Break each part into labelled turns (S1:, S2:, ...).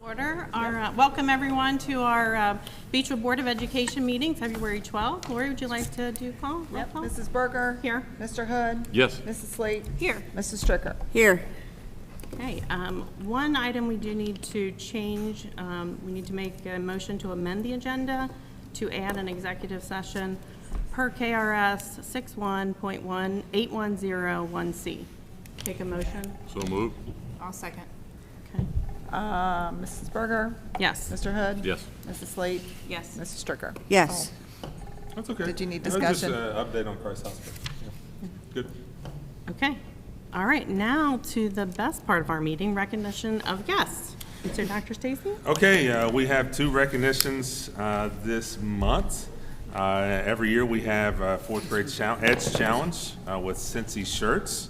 S1: Welcome everyone to our Beechwood Board of Education meeting, February 12th. Lori, would you like to do call?
S2: Yep. Mrs. Berger.
S1: Here.
S2: Mr. Hood.
S3: Yes.
S2: Mrs. Slate.
S1: Here.
S2: Mrs. Stricker.
S4: Here.
S1: Okay, one item we do need to change, we need to make a motion to amend the agenda to add an executive session per KRS 61.18101C. Take a motion.
S3: So moved.
S4: I'll second.
S1: Okay.
S2: Mrs. Berger.
S1: Yes.
S2: Mr. Hood.
S3: Yes.
S2: Mrs. Slate.
S1: Yes.
S2: Mrs. Stricker.
S4: Yes.
S5: That's okay.
S2: Did you need
S5: Just
S2: discussion?
S5: an update on Christ Hospital. Yeah. Good.
S1: Okay. All right, now to the best part of our meeting, recognition of guests. So Dr. Stacy?
S5: Okay, we have two recognitions this month. Every year we have fourth grade Edge Challenge with Cincy shirts.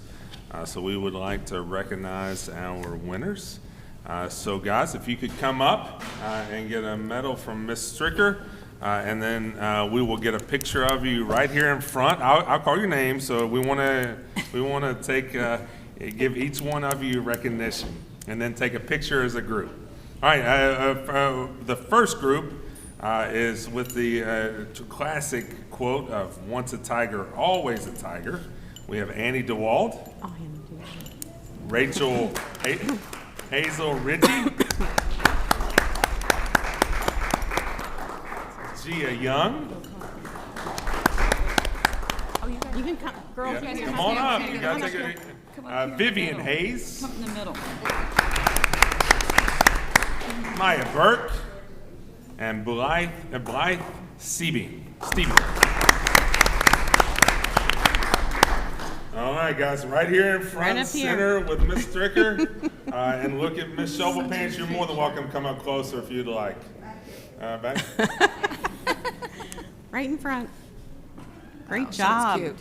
S5: So we would like to recognize our winners. So guys, if you could come up and get a medal from Miss Stricker, and then we will get a picture of you right here in front. I'll call your name, so we want to take give each one of you recognition, and then take a picture as a group. All right, the first group is with the classic quote of "Once a tiger, always a tiger." We have Annie DeWald, Rachel Hazel Ritchie, Gia Young.
S1: You can come, girls.
S5: Yeah,
S1: You can
S5: come
S1: come
S5: on
S1: up.
S5: up. You gotta take a Vivian Hayes,
S4: Come in the middle.
S5: Maya Burke, and Blythe Stevie. All right, guys, right here in front,
S1: Right up here.
S5: center with Miss Stricker, and look at Miss Shovelpants. You're more than welcome to come up closer if you'd like. Back.
S1: Right in front. Great
S4: That's
S1: job.
S4: cute.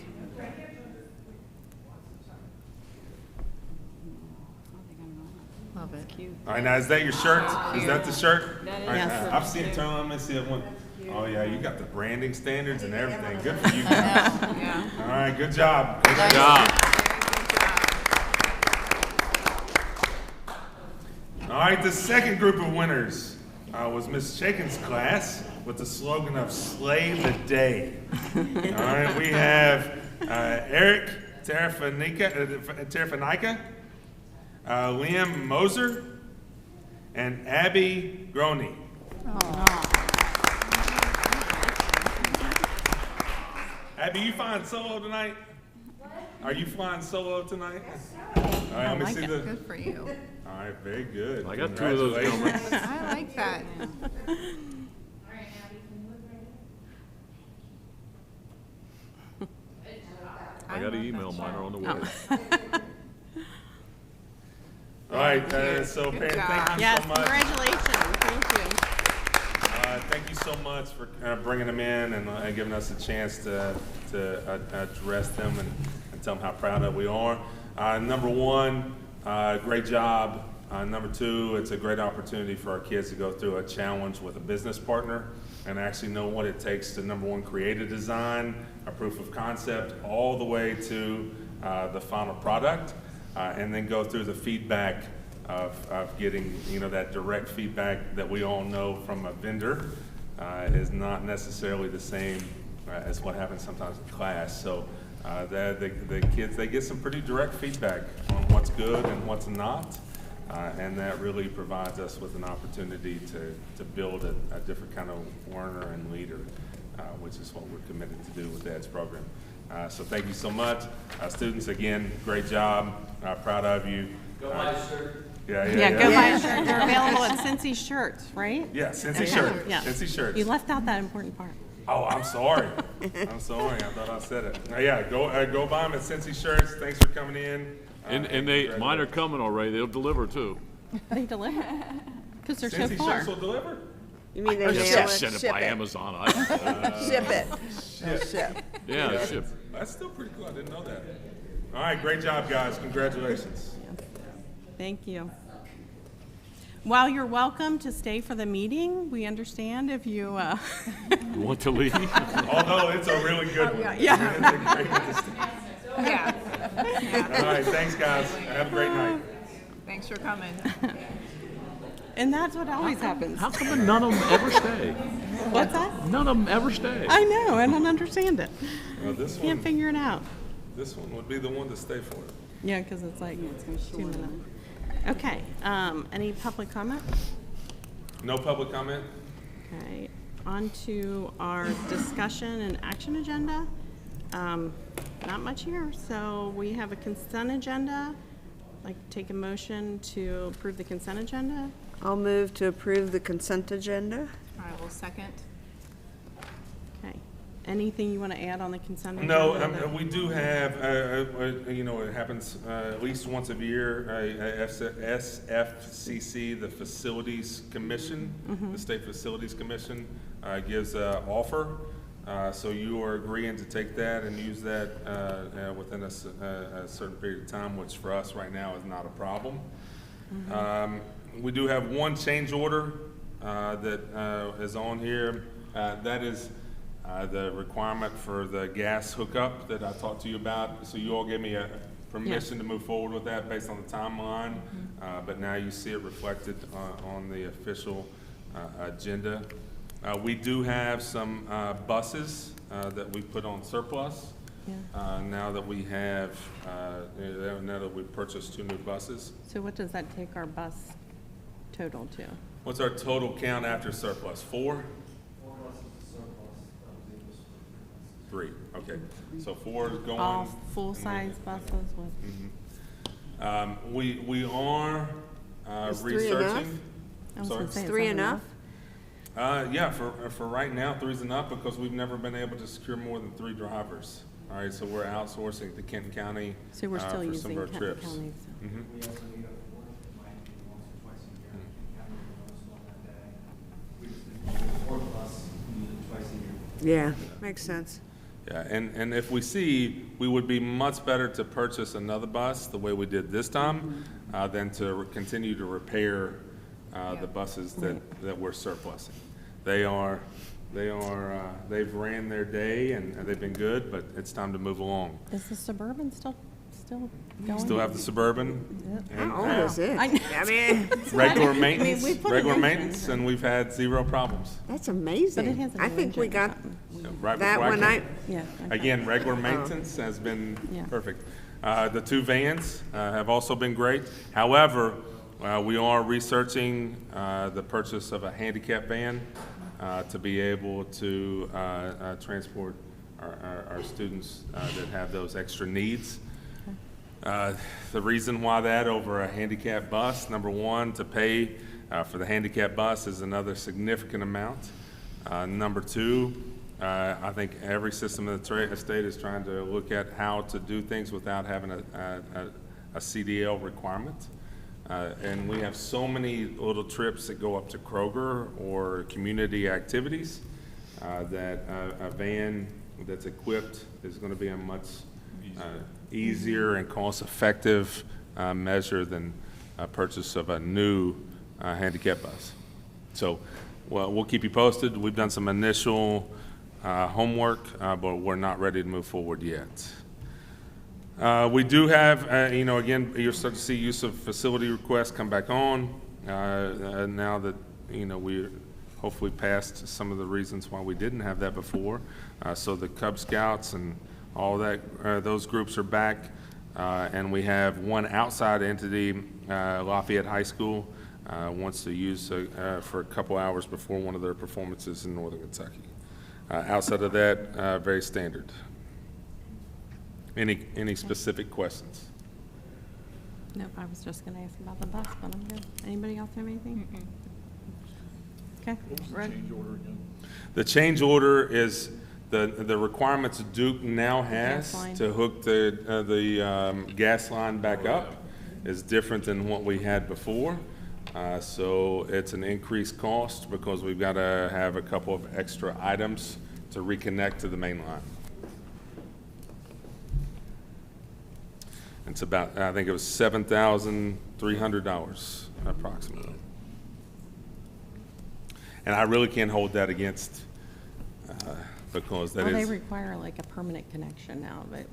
S4: Love it. Cute.
S5: All right, now is that your shirt? Is that the shirt?
S4: That is.
S5: All right,
S1: Yes.
S5: I've seen it. Turn on. Let me see it. One. Oh yeah, you got the branding standards and everything. Good for you guys.
S4: Yeah.
S5: All right, good job.
S3: Good job.
S5: All right, the second group of winners was Miss Shakin's class with the slogan of "Slay the Day." All right, we have Eric Terafanika, Liam Moser, and Abby Groney. Abby, you flying solo tonight? Are you flying solo tonight? All right, let me
S1: like
S5: see
S1: it.
S5: the.
S4: Good for you.
S5: All right, very good.
S3: I got two of those
S5: Congratulations.
S3: numbers.
S4: I like that.
S3: I got an email. Mine are on the way.
S5: All right, so
S4: Good
S5: Pam,
S4: job.
S5: thank you
S1: Yes,
S5: so much.
S1: congratulations. Thank you.
S5: Thank you so much for bringing them in and giving us a chance to address them and tell them how proud of we are. Number one, great job. Number two, it's a great opportunity for our kids to go through a challenge with a business partner and actually know what it takes to, number one, create a design, a proof of concept, all the way to the final product, and then go through the feedback of getting, that direct feedback that we all know from a vendor is not necessarily the same as what happens sometimes in class. So the kids, they get some pretty direct feedback on what's good and what's not. And that really provides us with an opportunity to build a different kind of learner and leader, which is what we're committed to do with the EDS program. So thank you so much. Students, again, great job. Proud of you.
S6: Go buy a shirt.
S1: Yeah, go buy a shirt. They're available at Cincy Shirts, right?
S5: Yeah, Cincy
S1: Okay.
S5: shirt.
S1: Yeah.
S5: Cincy shirts.
S1: You left out that important part.
S5: Oh, I'm sorry. I'm sorry. I thought I said it. Yeah, go buy them at Cincy Shirts. Thanks for coming in.
S3: And mine are coming already. They'll deliver too.
S1: They deliver because they're so
S5: Cincy
S1: far.
S5: Shirts will deliver.
S4: You mean they
S3: I
S4: mail
S3: just
S4: it?
S3: send it
S4: Ship
S3: by
S4: it.
S3: Amazon.
S4: Ship it.
S5: Shit.
S4: Ship.
S3: Yeah, ship.
S5: That's still pretty cool. I didn't know that. All right, great job, guys. Congratulations.
S1: Thank you. While you're welcome to stay for the meeting, we understand if you,
S3: You want to leave?
S5: Although it's a really good one.
S1: yeah.
S5: It's a great one.
S4: Yeah.
S5: All right, thanks, guys. Have a great night.
S4: Thanks for coming.
S1: And that's what always happens.
S3: How come none of them ever stay?
S1: What's that?
S3: None of them ever stay.
S1: I know, I don't understand it.
S5: Well, this
S1: Can't
S5: one,
S1: figure it out.
S5: this one would be the one to stay for it.
S1: Yeah, because it's like 2 minutes. Okay, any public comment?
S5: No public comment?
S1: Okay, on to our discussion and action agenda. Not much here, so we have a consent agenda. I'd like to take a motion to approve the consent agenda.
S4: I'll move to approve the consent agenda.
S2: I will second.
S1: Okay, anything you want to add on the consent agenda?
S5: No, we do have, you know, it happens at least once a year, SFCC, the Facilities Commission, the State Facilities Commission, gives an offer. So you are agreeing to take that and use that within a certain period of time, which for us right now is not a problem. We do have one change order that is on here. That is the requirement for the gas hookup that I talked to you about. So you all gave me a permission to move forward with that based on the timeline, but now you see it reflected on the official agenda. We do have some buses that we put on surplus. Now that we have, now that we've purchased 2 new buses.
S1: So what does that take our bus total to?
S5: What's our total count after surplus? 4?
S6: 4 buses to surplus, that was able to
S5: 3, okay. So 4 is going.
S1: All full-size buses with?
S5: We are
S4: Is 3
S5: researching.
S1: I was
S5: Sorry?
S1: gonna say, is
S4: 3
S1: that
S4: enough?
S5: Yeah, for right now, 3's enough because we've never been able to secure more than 3 drivers. All right, so we're outsourcing to Kenton County
S1: So we're still
S5: for some
S1: using
S5: of our
S1: Kenton
S5: trips.
S1: County. So.
S6: We also need a fourth, might be once or twice a year. County will notice on that day. We just need 4 of us, we need it twice a year.
S4: Yeah, makes sense.
S5: Yeah, and if we see, we would be much better to purchase another bus the way we did this time than to continue to repair the buses that we're surplusing. They've ran their day and they've been good, but it's time to move along.
S1: Is the Suburban still going?
S5: Still have the Suburban. and,
S4: How old is it?
S1: I know.
S4: I mean,
S5: Regular maintenance,
S1: we put it
S5: regular
S1: in
S5: maintenance, and we've had 0 problems.
S4: that's
S1: But it
S4: amazing.
S1: has a
S4: I
S1: new
S4: think we
S1: engine or
S4: got
S1: something.
S5: Right
S4: that
S5: before
S4: when I,
S5: came.
S1: Yeah. okay.
S5: Again, regular maintenance has been
S1: Yeah.
S5: perfect. The 2 vans have also been great. However, we are researching the purchase of a handicap van to be able to transport our students that have those extra needs. The reason why that over a handicap bus, number one, to pay for the handicap bus is another significant amount. Number two, I think every system in the state is trying to look at how to do things without having a CDL requirement. And we have so many little trips that go up to Kroger or community activities that a van that's equipped is going to be a much easier and cost-effective measure than a purchase of a new handicap bus. So we'll keep you posted. We've done some initial homework, but we're not ready to move forward yet. We do have, again, you'll start to see use of facility requests come back on now that, we're hopefully past some of the reasons why we didn't have that before. So the Cub Scouts and all that, those groups are back. And we have one outside entity, Lafayette High School, wants to use for a couple hours before one of their performances in Northern Kentucky. Outside of that, very standard. Any specific questions?
S1: Nope, I was just gonna ask about the bus, but I'm good. Anybody else have anything? Okay, Red?
S5: The change order is the requirements Duke now has
S1: Gas line.
S5: to hook the gas line back up is different than what we had before. So it's an increased cost because we've got to have a couple of extra items to reconnect to the main line. It's about, I think it was $7,300 approximately. And I really can't hold that against, because that
S1: Well, they
S5: is,
S1: require like a permanent connection now, but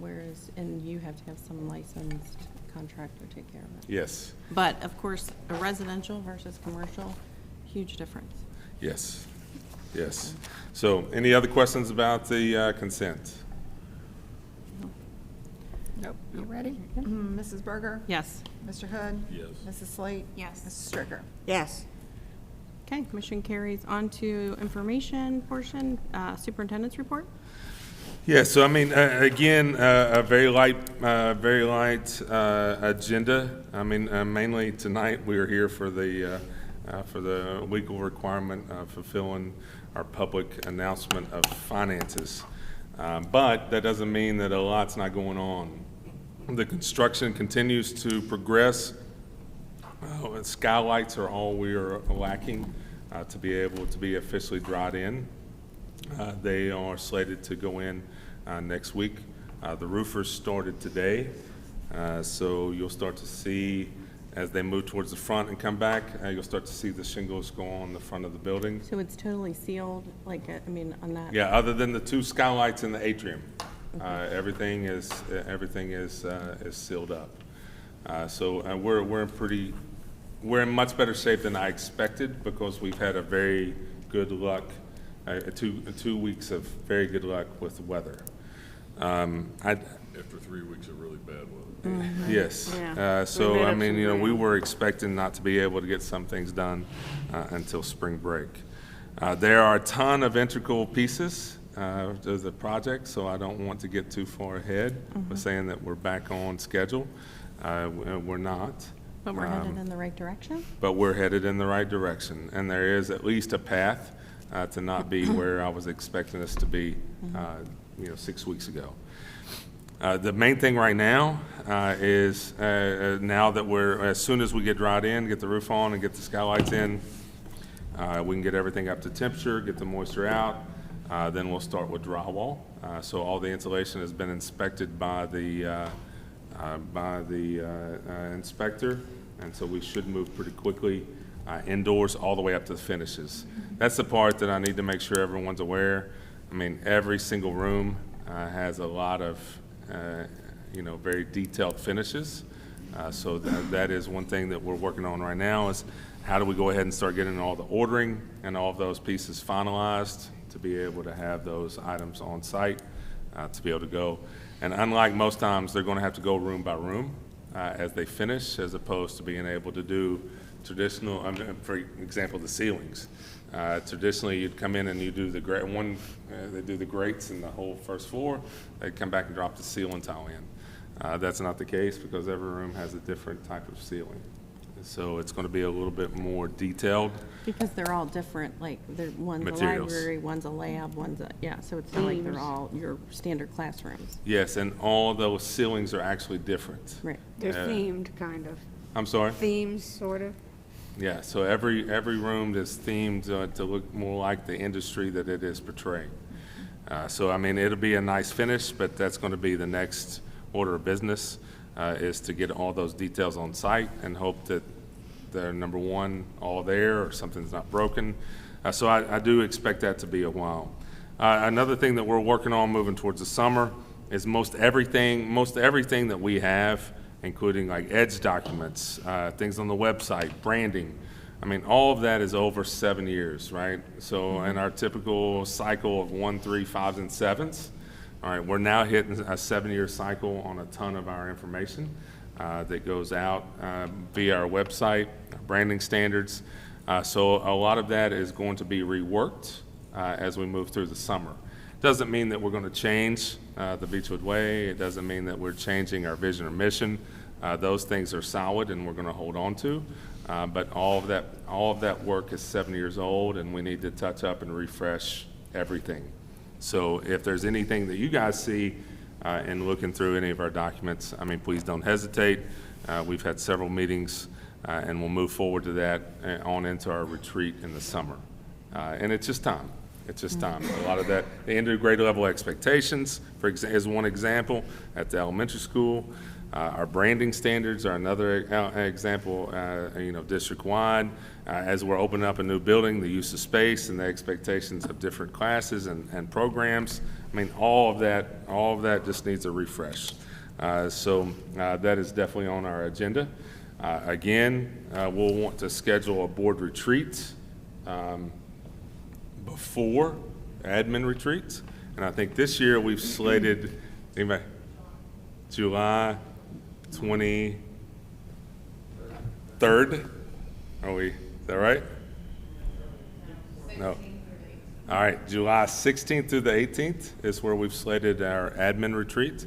S1: and you have to have some licensed contractor take care of it.
S5: Yes,
S1: But of course, a residential versus commercial, huge difference.
S5: yes, yes. So any other questions about the consent?
S2: Nope. You ready? Mrs. Berger?
S1: Yes.
S2: Mr. Hood?
S3: Yes.
S2: Mrs. Slate?
S1: Yes.
S2: Mrs. Stricker?
S4: Yes.
S1: Okay, motion carries on to information portion, superintendent's report.
S5: Yeah, so I mean, again, a very light agenda. I mean, mainly tonight, we are here for the legal requirement of fulfilling our public announcement of finances. But that doesn't mean that a lot's not going on. The construction continues to progress. Skylights are all we are lacking to be able to be officially dried in. They are slated to go in next week. The roofers started today, so you'll start to see, as they move towards the front and come back, you'll start to see the shingles go on the front of the building.
S1: So it's totally sealed, like, I mean, on that?
S5: Yeah, other than the two skylights in the atrium, everything is sealed up. So we're in much better shape than I expected because we've had a very good luck, 2 weeks of very good luck with the weather.
S3: After 3 weeks of really bad weather.
S5: Yes.
S1: Yeah.
S5: So,
S4: We made
S5: I
S4: up
S5: mean,
S4: some
S5: you know, we
S4: ground.
S5: were expecting not to be able to get some things done until spring break. There are a ton of integral pieces to the project, so I don't want to get too far ahead with saying that we're back on schedule. We're not.
S1: But we're headed in the right direction?
S5: But we're headed in the right direction, and there is at least a path to not be where I was expecting us to be, 6 weeks ago. The main thing right now is now that as soon as we get dried in, get the roof on and get the skylights in, we can get everything up to temperature, get the moisture out, then we'll start with drywall. So all the insulation has been inspected by the inspector, and so we should move pretty quickly indoors all the way up to the finishes. That's the part that I need to make sure everyone's aware. I mean, every single room has a lot of, very detailed finishes. So that is one thing that we're working on right now is how do we go ahead and start getting all the ordering and all of those pieces finalized to be able to have those items on site to be able to go. And unlike most times, they're going to have to go room by room as they finish, as opposed to being able to do traditional, for example, the ceilings. Traditionally, you'd come in and you do the they do the grates in the whole first floor. They'd come back and drop the ceiling tile in. That's not the case because every room has a different type of ceiling. So it's going to be a little bit more detailed.
S1: Because they're all different, like, one's a
S5: Materials.
S1: library, one's a lab, so it's not like they're all your standard classrooms.
S5: Yes, and all those ceilings are actually different.
S1: Right.
S4: They're themed, kind of.
S5: I'm sorry?
S4: Themes, sort of.
S5: Yeah, so every room is themed to look more like the industry that it is portraying. So, I mean, it'll be a nice finish, but that's going to be the next order of business, is to get all those details on site and hope that they're, number one, all there or something's not broken. So I do expect that to be a while. Another thing that we're working on moving towards the summer is most everything that we have, including like edge documents, things on the website, branding. I mean, all of that is over 7 years, right? So in our typical cycle of 1, 3, 5s, and 7s, all right, we're now hitting a 7-year cycle on a ton of our information that goes out via our website, our branding standards. So a lot of that is going to be reworked as we move through the summer. Doesn't mean that we're going to change the Beechwood Way. It doesn't mean that we're changing our vision or mission. Those things are solid and we're going to hold on to. But all of that work is 7 years old, and we need to touch up and refresh everything. So if there's anything that you guys see in looking through any of our documents, I mean, please don't hesitate. We've had several meetings, and we'll move forward to that on into our retreat in the summer. And it's just time. It's just time. A lot of that, the grade level expectations, is one example at the elementary school. Our branding standards are another example, district-wide. As we're opening up a new building, the use of space and the expectations of different classes and programs. I mean, all of that just needs a refresh. So that is definitely on our agenda. Again, we'll want to schedule a board retreat before admin retreats. And I think this year we've slated, anybody, July 23rd? Are we, is that right? No. All right, July 16th through the 18th is where we've slated our admin retreat.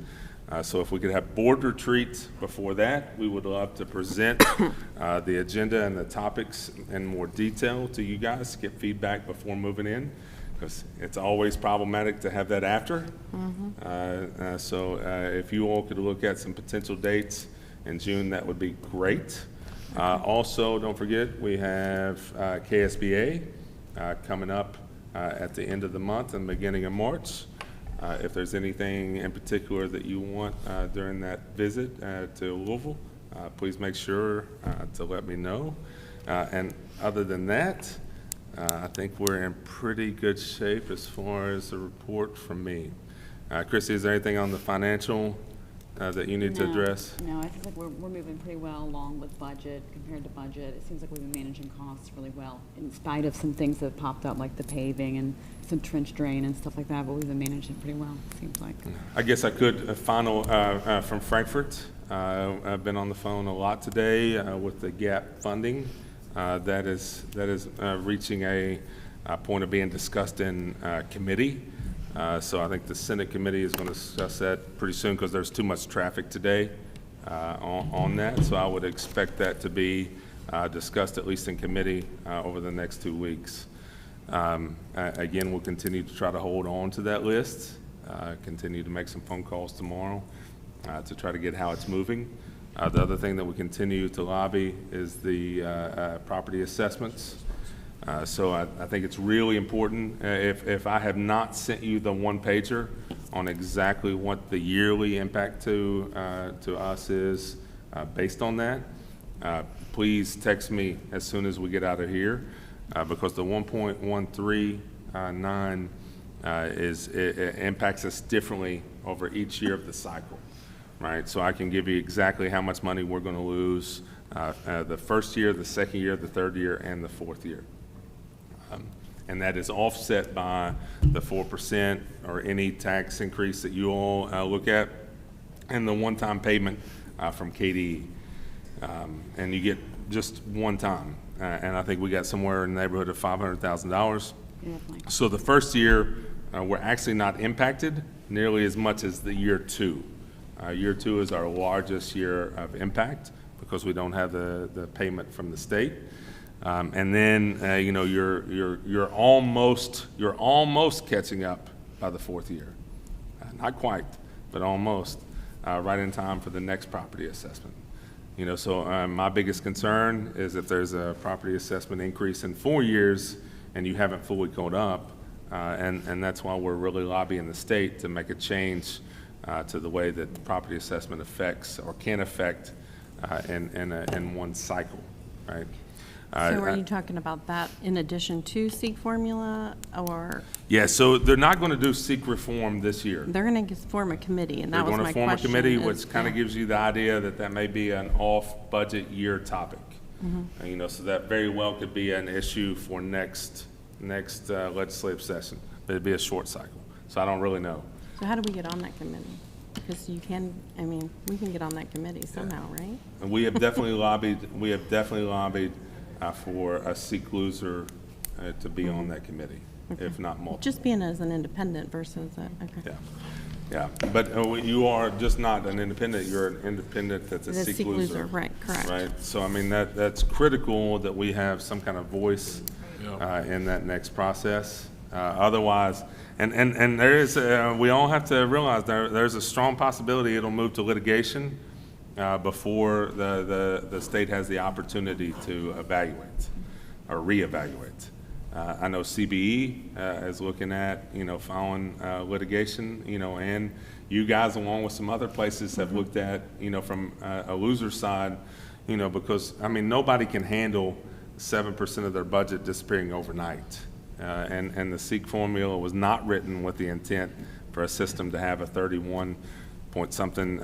S5: So if we could have board retreat before that, we would love to present the agenda and the topics in more detail to you guys, get feedback before moving in, because it's always problematic to have that after. So if you all could look at some potential dates in June, that would be great. Also, don't forget, we have KSBA coming up at the end of the month and beginning of March. If there's anything in particular that you want during that visit to Louisville, please make sure to let me know. And other than that, I think we're in pretty good shape as far as the report from me. Chrissy, is there anything on the financial that you need to address?
S7: No, I feel like we're moving pretty well along with budget, compared to budget. It seems like we've been managing costs really well, in spite of some things that have popped up, like the paving and some trench drain and stuff like that, but we've been managing pretty well, it seems like.
S5: I guess I could, final from Frankfurt. I've been on the phone a lot today with the GAP funding. That is reaching a point of being discussed in committee. So I think the Senate committee is going to discuss that pretty soon, because there's too much traffic today on that. So I would expect that to be discussed at least in committee over the next 2 weeks. Again, we'll continue to try to hold on to that list, continue to make some phone calls tomorrow to try to get how it's moving. The other thing that we continue to lobby is the property assessments. So I think it's really important. If I have not sent you the one-pager on exactly what the yearly impact to us is based on that, please text me as soon as we get out of here, because the 1.139 it impacts us differently over each year of the cycle, right? So I can give you exactly how much money we're going to lose the first year, the second year, the third year, and the fourth year. And that is offset by the 4% or any tax increase that you all look at, and the one-time payment from KDE. And you get just one time. And I think we got somewhere in the neighborhood of $500,000.
S7: Definitely.
S5: So the first year, we're actually not impacted nearly as much as the year two. Year two is our largest year of impact because we don't have the payment from the state. And then you're almost catching up by the fourth year, not quite, but almost, right in time for the next property assessment. So my biggest concern is if there's a property assessment increase in 4 years and you haven't fully caught up, and that's why we're really lobbying the state to make a change to the way that the property assessment affects or can affect in one cycle, right?
S1: So are you talking about that in addition to SEEK formula, or?
S5: Yeah, so they're not going to do SEEK reform this year.
S1: They're going to form a committee, and that was my question.
S5: They're going to form a committee, which kind of
S1: yeah.
S5: gives you the idea that may be an off-budget year topic. So that very well could be an issue for next legislative session, but it'd be a short cycle. So I don't really know.
S1: So how do we get on that committee? Because we can get on that committee somehow, right?
S5: And we have definitely lobbied. For a SEEK loser to be on that committee, if not multiple.
S1: Just being as an independent versus okay.
S5: Yeah. But you are just not an independent. You're an independent that's a SEEK loser.
S1: Right, correct.
S5: Right. So that's critical that we have some kind of voice in that next process. Otherwise, and there is we all have to realize there's a strong possibility it'll move to litigation. Before the state has the opportunity to evaluate or reevaluate. I know CBE is looking at, filing litigation, and you guys, along with some other places, have looked at, from a loser side, because, nobody can handle 7% of their budget disappearing overnight. And the SEEK formula was not written with the intent for a system to have a 31 point something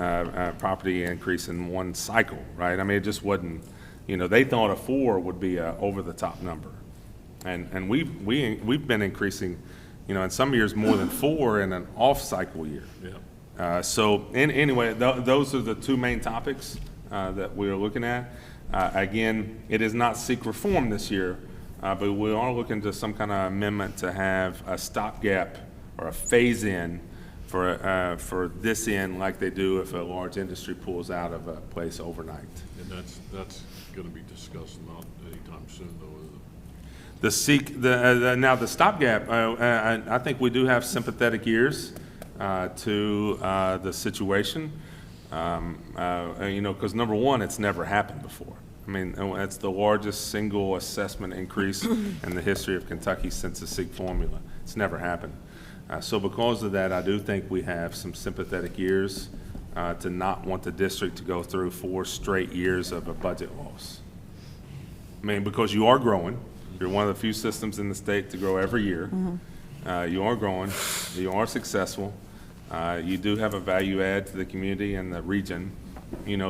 S5: property increase in one cycle, right? I mean, it just wasn't, they thought a 4 would be a over-the-top number. And we've been increasing, in some years more than 4 in an off-cycle year.
S3: Yeah.
S5: Anyway, those are the two main topics that we are looking at. Again, it is not seek reform this year, but we are looking to some kind of amendment to have a stopgap or a phase-in for this end, like they do if a large industry pulls out of a place overnight.
S3: And that's going to be discussed not anytime soon, though, is it?
S5: Now the stopgap, I think we do have sympathetic ears to the situation, because number one, it's never happened before. I mean, it's the largest single assessment increase in the history of Kentucky since the SEEK formula. It's never happened. So because of that, I do think we have some sympathetic ears to not want the district to go through 4 straight years of a budget loss. I mean, because you are growing. You're one of the few systems in the state to grow every year. You are growing. You are successful. You do have a value add to the community and the region.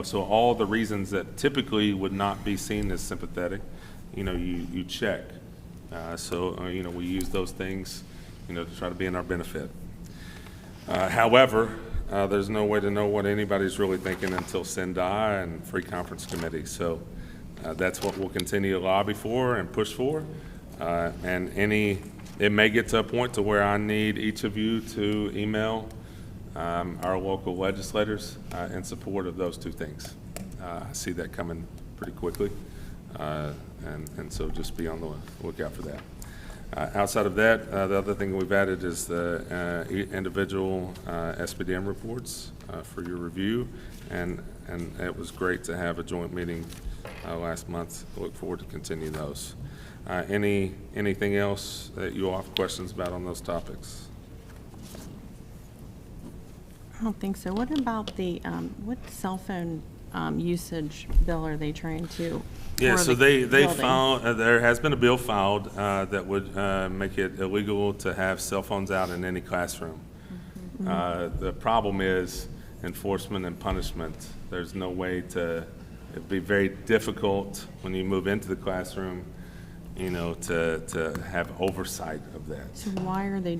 S5: So all the reasons that typically would not be seen as sympathetic, you check. We use those things, to try to be in our benefit. However, there's no way to know what anybody's really thinking until SENDI and Free Conference Committee. So that's what we'll continue to lobby for and push for. It may get to a point to where I need each of you to email our local legislators in support of those two things. I see that coming pretty quickly, and so just be on the lookout for that. Outside of that, the other thing we've added is the individual SPDM reports for your review, and it was great to have a joint meeting last month. I look forward to continue those. Anything else that you all have questions about on those topics?
S1: I don't think so. What about the, what cell phone usage bill are they trying to?
S5: Yeah,
S1: for
S5: so
S1: the
S5: they
S1: building?
S5: filed, there has been a bill filed that would make it illegal to have cell phones out in any classroom. The problem is enforcement and punishment. There's no way it'd be very difficult when you move into the classroom, to have oversight of that.
S1: So why are they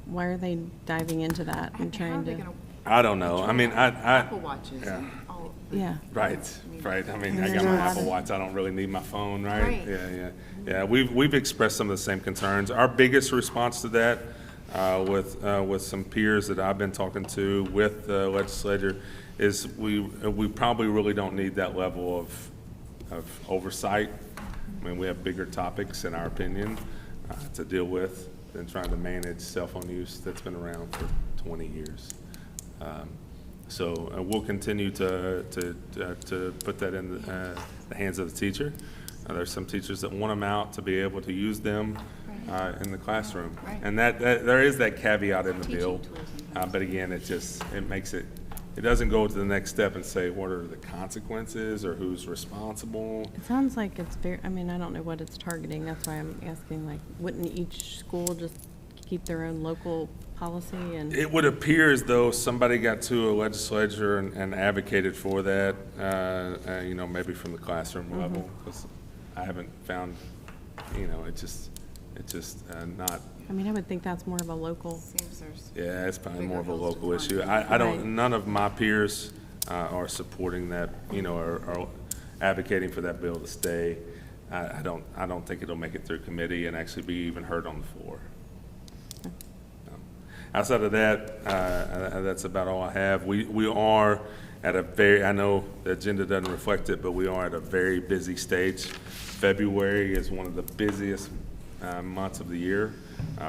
S1: why are they diving into that and trying to?
S5: I don't know. I mean,
S2: Apple Watches.
S5: Yeah.
S2: And all the-
S1: Yeah.
S5: Right. I mean,
S1: And
S5: I got
S1: there's
S5: my
S1: a lot
S5: Apple
S1: of-
S5: Watch. I don't really need my phone, right?
S2: Right.
S5: Yeah. We've expressed some of the same concerns. Our biggest response to that, with some peers that I've been talking to with the legislature, is we probably really don't need that level of oversight. I mean, we have bigger topics, in our opinion, to deal with than trying to manage cell phone use that's been around for 20 years. So we'll continue to put that in the hands of the teacher. There's some teachers that want them out to be able to use them in the classroom.
S2: Right.
S5: And that there is that caveat in the bill. But again, it makes it doesn't go to the next step and say what are the consequences or who's responsible.
S1: It sounds like it's I don't know what it's targeting. That's why I'm asking, wouldn't each school just keep their own local policy and?
S5: It would appear as though somebody got to a legislature and advocated for that, maybe from the classroom level, because I haven't found, it's just not.
S1: I would think that's more of a local.
S2: Seems there's.
S5: Yeah, it's probably
S2: bigger
S5: more of a
S2: hills to
S5: local issue.
S2: climb.
S5: I don't,
S1: Right.
S5: none of my peers are supporting that, or advocating for that bill to stay. I don't think it'll make it through committee and actually be even heard on the floor. Outside of that, that's about all I have. We are at I know the agenda doesn't reflect it, but we are at a very busy stage. February is one of the busiest months of the year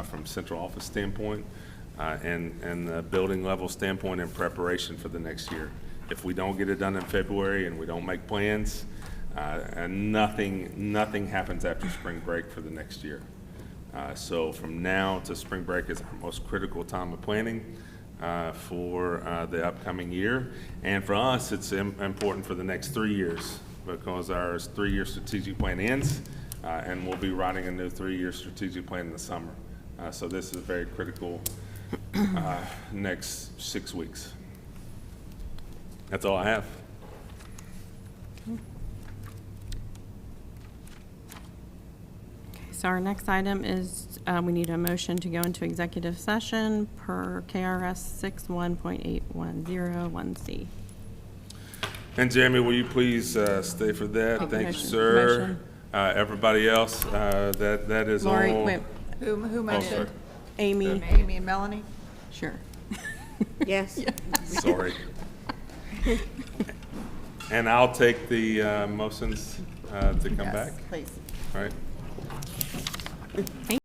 S5: from central office standpoint and the building level standpoint in preparation for the next year. If we don't get it done in February and we don't make plans, and nothing happens after spring break for the next year. So from now to spring break is our most critical time of planning for the upcoming year. And for us, it's important for the next 3 years because our 3-year strategic plan ends and we'll be writing a new 3-year strategic plan in the summer. So this is a very critical next 6 weeks. That's all I have.
S1: So our next item is, we need a motion to go into executive session per KRS 61.8101C.
S5: And Jeremy, will you please stay for that?
S1: Make a
S5: Thank you,
S1: motion.
S5: sir.
S1: Motion.
S5: Everybody else, that is on.
S1: Lori, wait,
S2: Who
S5: Oh,
S2: mentioned?
S5: sorry.
S1: Amy,
S2: Amy and Melanie?
S1: sure.
S4: Yes.
S5: Sorry. And I'll take the motions to come
S2: Yes,
S5: back.
S2: please.
S5: All right.
S1: Thank